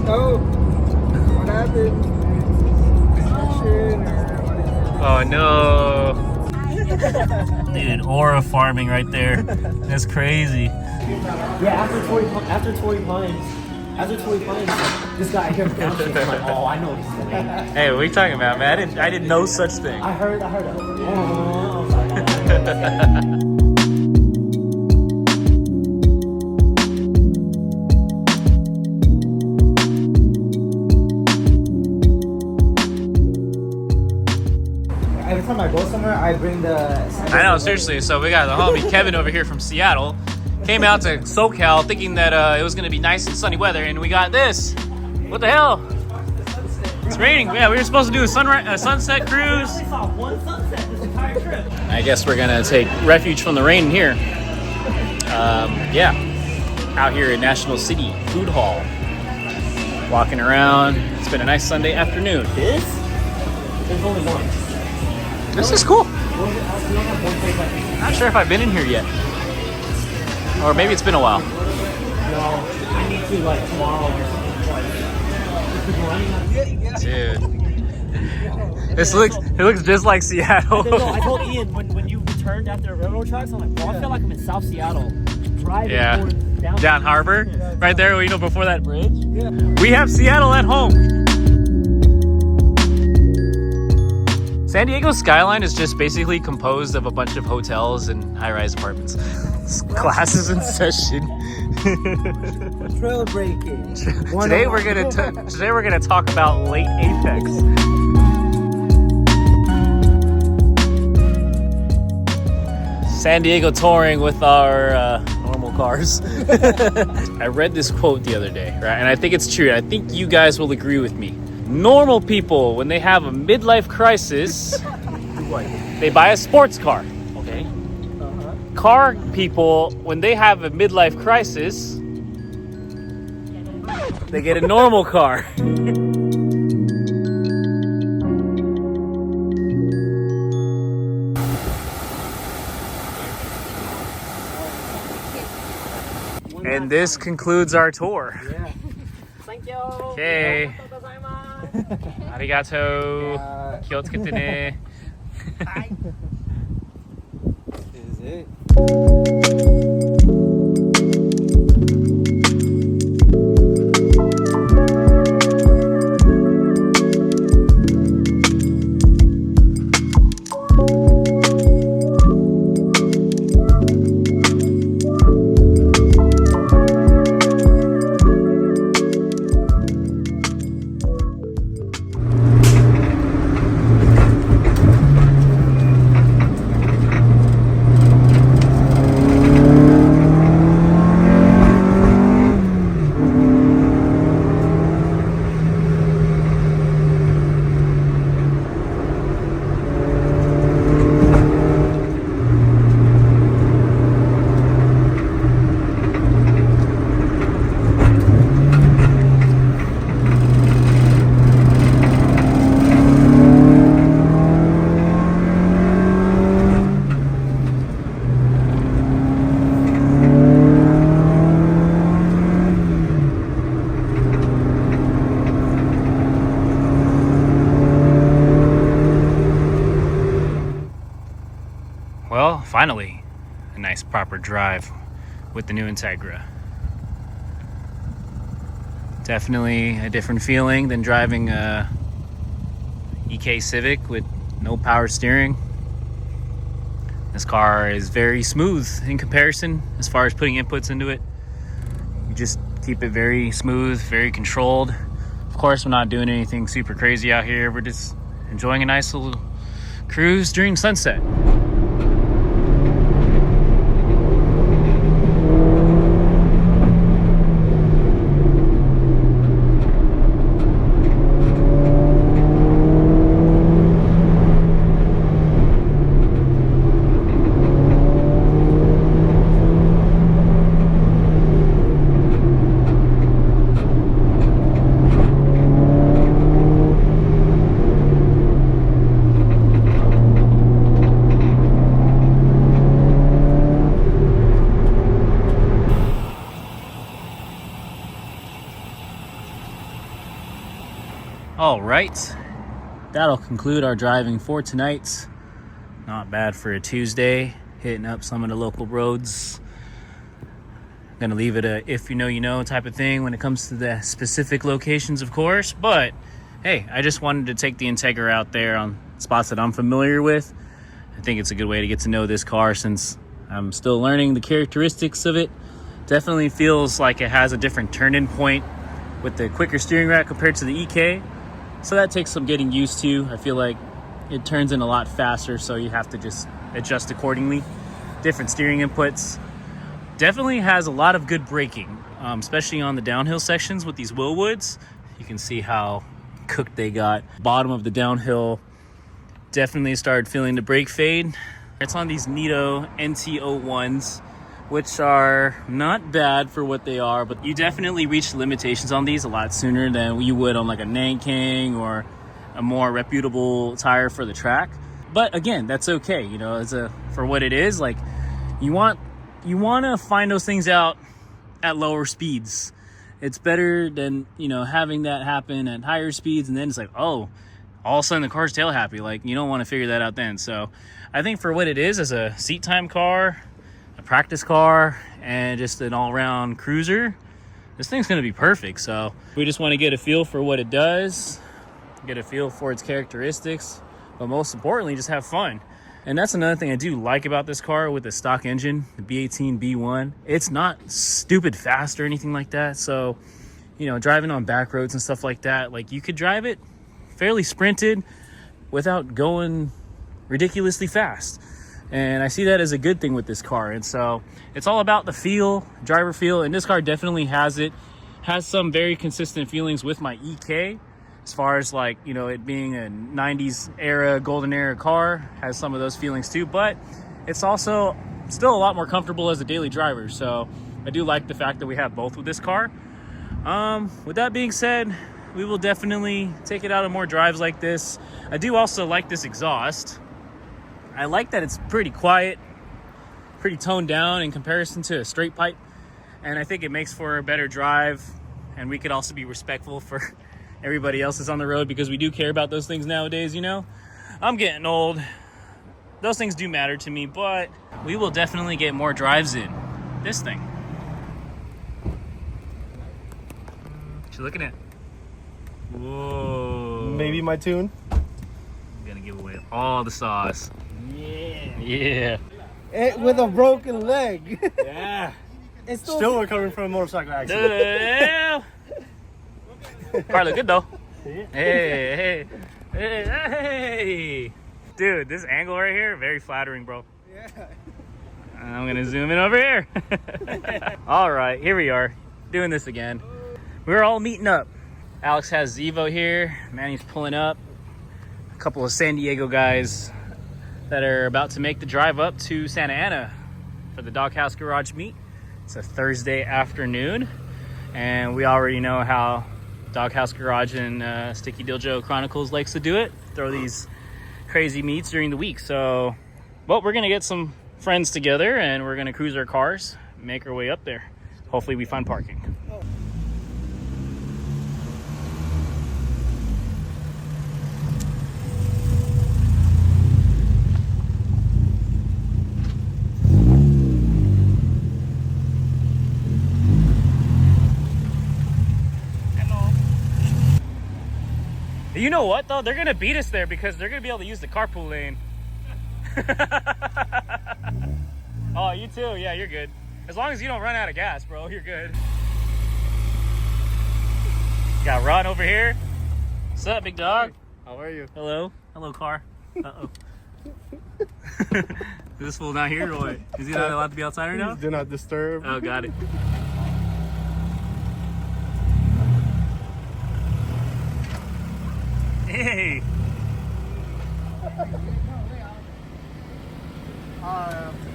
Oh, what happened? Oh no. Dude, aura farming right there. That's crazy. Yeah, after Torrey Pines, this guy here found shit. I'm like, oh, I know what he's doing. Hey, what are you talking about, man? I did no such thing. I heard it. Every time I go somewhere, I bring the... I know, seriously. So we got the homie Kevin over here from Seattle. Came out to SoCal thinking that it was going to be nice and sunny weather, and we got this. What the hell? It's raining. Yeah, we were supposed to do a sunset cruise. I saw one sunset this entire trip. I guess we're going to take refuge from the rain here. Yeah, out here in National City Food Hall. Walking around. It's been a nice Sunday afternoon. There's only one. This is cool. Not sure if I've been in here yet. Or maybe it's been a while. No, I need to like tomorrow or something. Dude. It looks just like Seattle. I told Ian when you returned after railroad tracks, I'm like, bro, I feel like I'm in South Seattle. Driving down Harbor. Right there, you know, before that bridge. Yeah. We have Seattle at home. San Diego's skyline is just basically composed of a bunch of hotels and high-rise apartments. Classes in session. Trail breaking. Today we're gonna talk about late Apex. San Diego touring with our normal cars. I read this quote the other day, right? And I think it's true. I think you guys will agree with me. Normal people, when they have a midlife crisis, they buy a sports car. Okay. Car people, when they have a midlife crisis, they get a normal car. And this concludes our tour. Yeah. Thank you. Okay. Arigato. Kyotsukete ne. Is it? Well, finally, a nice proper drive with the new Integra. Definitely a different feeling than driving a EK Civic with no power steering. This car is very smooth in comparison as far as putting inputs into it. You just keep it very smooth, very controlled. Of course, we're not doing anything super crazy out here. We're just enjoying a nice little cruise during sunset. All right, that'll conclude our driving for tonight. Not bad for a Tuesday, hitting up some of the local roads. Gonna leave it a if you know you know type of thing when it comes to the specific locations, of course. But hey, I just wanted to take the Integra out there on spots that I'm familiar with. I think it's a good way to get to know this car since I'm still learning the characteristics of it. Definitely feels like it has a different turn-in point with the quicker steering rack compared to the EK. So that takes some getting used to. I feel like it turns in a lot faster, so you have to just adjust accordingly. Different steering inputs. Definitely has a lot of good braking, especially on the downhill sections with these Willwoods. You can see how cooked they got. Bottom of the downhill, definitely started feeling the brake fade. It's on these Nito NT01s, which are not bad for what they are, but you definitely reach limitations on these a lot sooner than you would on like a Nanking or a more reputable tire for the track. But again, that's okay. You know, for what it is, like you want to find those things out at lower speeds. It's better than, you know, having that happen at higher speeds and then it's like, oh, all of a sudden the car's tail happy. Like, you don't want to figure that out then. So I think for what it is as a seat time car, a practice car, and just an all-around cruiser, this thing's going to be perfect. So we just want to get a feel for what it does, get a feel for its characteristics, but most importantly, just have fun. And that's another thing I do like about this car with the stock engine, the B18 B1. It's not stupid fast or anything like that. So, you know, driving on back roads and stuff like that, like you could drive it fairly sprinted without going ridiculously fast. And I see that as a good thing with this car. And so it's all about the feel, driver feel. And this car definitely has it. Has some very consistent feelings with my EK. As far as like, you know, it being a 90s era, golden era car, has some of those feelings too, but it's also still a lot more comfortable as a daily driver. So I do like the fact that we have both with this car. With that being said, we will definitely take it out on more drives like this. I do also like this exhaust. I like that it's pretty quiet, pretty toned down in comparison to a straight pipe. And I think it makes for a better drive. And we could also be respectful for everybody else is on the road because we do care about those things nowadays, you know. I'm getting old. Those things do matter to me, but we will definitely get more drives in this thing. What you looking at? Whoa. Maybe my tune. I'm gonna give away all the sauce. Yeah. With a broken leg. Yeah. It's Still recovering from a motorcycle accident. Car look good though. Hey. Dude, this angle right here, very flattering, bro. Yeah. I'm gonna zoom in over here. All right, here we are, doing this again. We're all meeting up. Alex has Zevo here. Manny's pulling up. A couple of San Diego guys that are about to make the drive up to Santa Ana for the Doghouse Garage meet. It's a Thursday afternoon, and we already know how Doghouse Garage and Sticky Diljo Chronicles likes to do it. Throw these crazy meets during the week. So, well, we're gonna get some friends together and we're gonna cruise our cars, make our way up there. Hopefully we find parking. You know what though? They're gonna beat us there because they're gonna be able to use the carpool lane. Oh, you too? Yeah, you're good. As long as you don't run out of gas, bro, you're good. Got Ron over here. What's up, big dog? How are you? Hello. Hello, car. Uh-oh. Is this fool not here or what? Is he not allowed to be outside right now? Do not disturb. Oh, got it. Hey.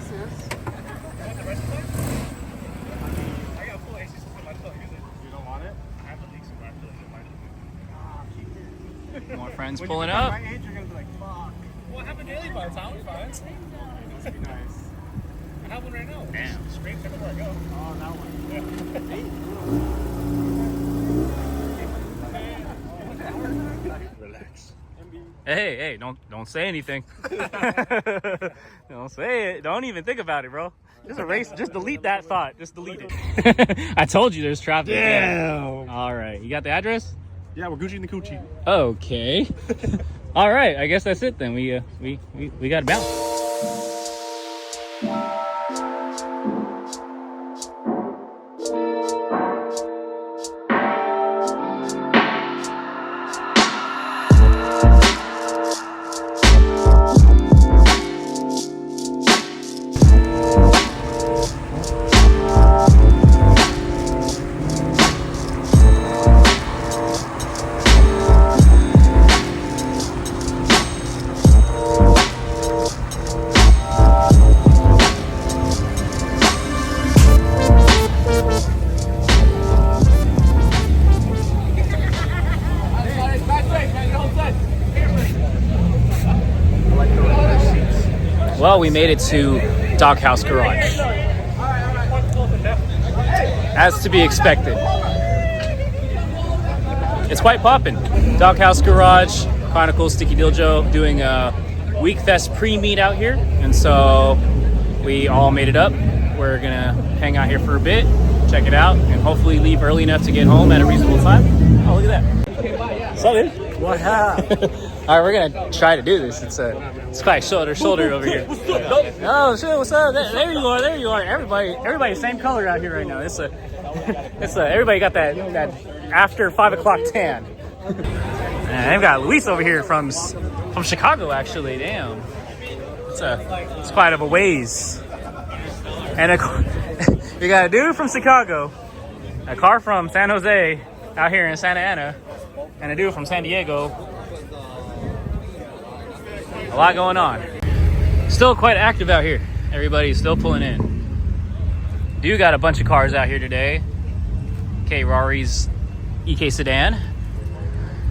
Sis. I got full AC support my foot. Use it. You don't want it? I have the leaks, so I feel like it might. More friends When pulling you become up. my age, you're gonna be like, fuck. Well, I have a daily by the time. It's fine. This would be nice. I have one right now. Damn. Scrapes everywhere I go. Oh, that one. Yeah. Hey. Hey, don't say anything. Don't say it. Don't even think about it, bro. Just erase. Just delete that thought. Just delete it. I told you there's traffic. Damn. All right, you got the address? Yeah, we're Gucci and the Coochie. Okay. All right, I guess that's it then. We got to bounce. Well, we made it to Doghouse Garage. As to be expected. It's quite poppin'. Doghouse Garage, Chronicles, Sticky Diljo doing a Wekfest Pre-Meet out here. And so we all made it up. We're gonna hang out here for a bit, check it out, and hopefully leave early enough to get home at a reasonable time. Oh, look at that. What's up, dude? What happened? All right, we're gonna try to do this. It's quite shoulder over here. Oh shit, what's up? There you are. Everybody, same color out here right now. Everybody got that after 5 o'clock tan. And they've got Luis over here from Chicago, actually. Damn, it's quite of a ways. And you got a dude from Chicago, a car from San Jose out here in Santa Ana, and a dude from San Diego. A lot going on. Still quite active out here. Everybody's still pulling in. Do got a bunch of cars out here today. Rory's EK sedan.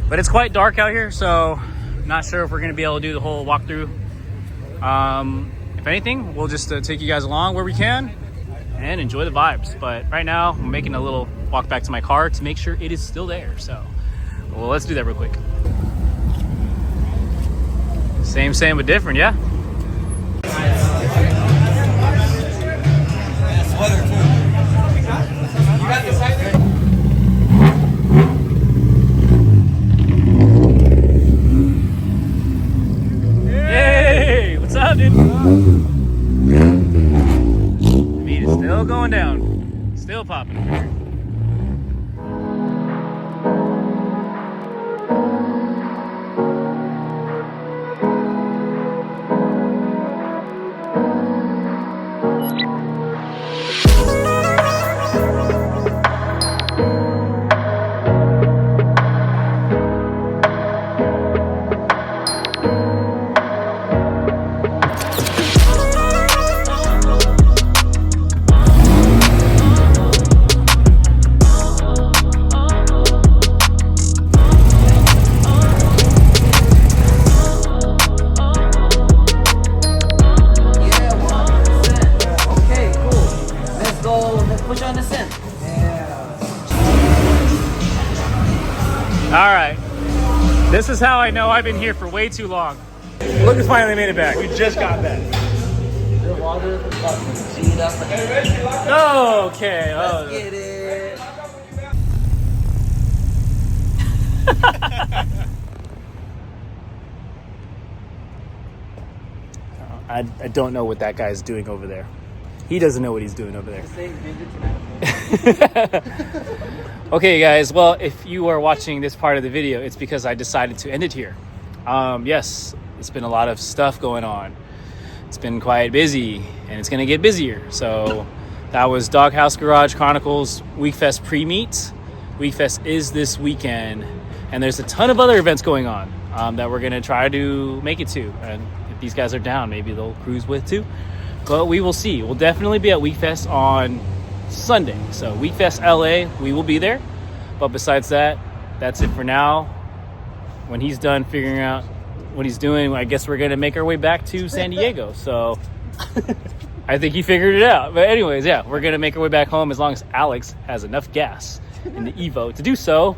But it's quite dark out here, so not sure if we're going to be able to do the whole walkthrough. If anything, we'll just take you guys along where we can and enjoy the vibes. But right now, I'm making a little walk back to my car to make sure it is still there. So, well, let's do that real quick. Same, but different, yeah? Hey, what's up, dude? The beat is still going down. Still popping over here. Alright, this is how I know I've been here for way too long. Look who's finally made it back. We just got back. Okay. Let's get it. I don't know what that guy's doing over there. He doesn't know what he's doing over there. Okay, guys. Well, if you are watching this part of the video, it's because I decided to end it here. Yes, it's been a lot of stuff going on. It's been quite busy, and it's going to get busier. So that was Doghouse Garage Chronicles Wekfest Pre-Meet. Wekfest is this weekend, and there's a ton of other events going on that we're going to try to make it to. And if these guys are down, maybe they'll cruise with too. But we will see. We'll definitely be at Wekfest on Sunday. So Wekfest LA, we will be there. But besides that, that's it for now. When he's done figuring out what he's doing, I guess we're going to make our way back to San Diego. So I think he figured it out. But anyways, yeah, we're going to make our way back home as long as Alex has enough gas in the Evo to do so.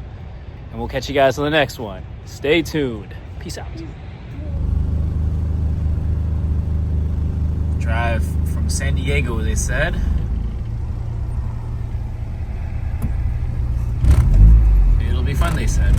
And we'll catch you guys on the next one. Stay tuned. Peace out. Drive from San Diego, they said. It'll be fun, they said.